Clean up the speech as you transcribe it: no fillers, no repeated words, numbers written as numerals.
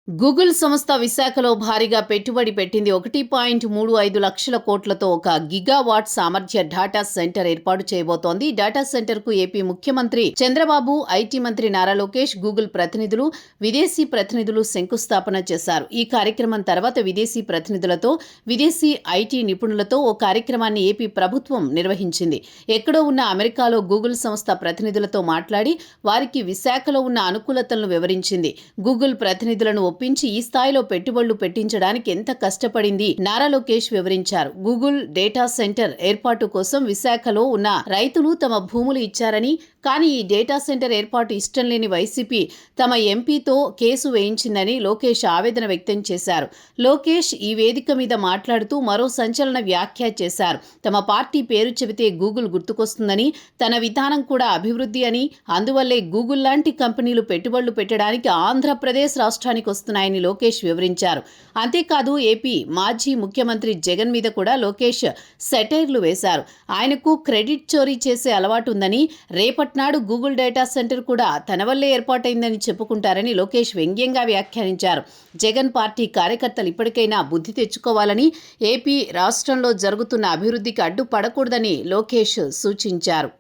Google సంస్థ విశాఖలో భారీగా పెట్టుబడి పెట్టింది. 1.35 లక్షల కోట్లతో ఒక గిగావాట్ సామర్థ్య డాటా సెంటర్ ఏర్పాటు చేయబోతోంది. డాటా సెంటర్కు ఏపీ ముఖ్యమంత్రి చంద్రబాబు, ఐటీ మంత్రి నారా లోకేష్, గూగుల్ ప్రతినిధులు, విదేశీ ప్రతినిధులు శంకుస్థాపన చేశారు. ఈ కార్యక్రమం తర్వాత విదేశీ ప్రతినిధులతో, విదేశీ ఐటీ నిపుణులతో ఓ కార్యక్రమాన్ని ఏపీ ప్రభుత్వం నిర్వహించింది. ఎక్కడో ఉన్న అమెరికాలో గూగుల్ సంస్థ ప్రతినిధులతో మాట్లాడి వారికి విశాఖలో ఉన్న అనుకూలతలను వివరించింది. గూగుల్ ప్రతినిధులను ఒప్పించి ఈ స్థాయిలో పెట్టుబడులు పెట్టించడానికి ఎంత కష్టపడింది నారా లోకేష్ వివరించారు. గూగుల్ డేటా సెంటర్ ఏర్పాటు కోసం విశాఖలో ఉన్న రైతులు తమ భూములు ఇచ్చారని, కానీ ఈ డేటా సెంటర్ ఏర్పాటు ఇష్టం లేని వైసీపీ తమ ఎంపీతో కేసు వేయించిందని లోకేష్ ఆవేదన వ్యక్తం చేశారు. లోకేష్ ఈ వేదిక మీద మాట్లాడుతూ మరో సంచలన వ్యాఖ్య చేశారు. తమ పార్టీ పేరు చెబితే గూగుల్ గుర్తుకొస్తుందని, తన విధానం కూడా అభివృద్ధి అని, అందువల్లే గూగుల్ లాంటి కంపెనీలు పెట్టుబడులు పెట్టడానికి ఆంధ్రప్రదేశ్ రాష్ట్రానికి వస్తున్నాయని లోకేష్ వివరించారు. అంతేకాదు ఏపీ మాజీ ముఖ్యమంత్రి జగన్ మీద కూడా లోకేష్ సెటైర్లు వేశారు. ఆయనకు క్రెడిట్ చోరీ చేసే అలవాటు ఉందని, రేపటినాడు గూగుల్ డేటా సెంటర్ కూడా తన వల్లే ఏర్పాటైందని చెప్పుకుంటారని లోకేష్ వ్యంగ్యంగా వ్యాఖ్యానించారు. జగన్ పార్టీ కార్యకర్తలు ఇప్పటికైనా బుద్ధి తెచ్చుకోవాలని, ఏపీ రాష్ట్రంలో జరుగుతున్న అభివృద్ధికి అడ్డుపడకూడదని లోకేష్ సూచించారు.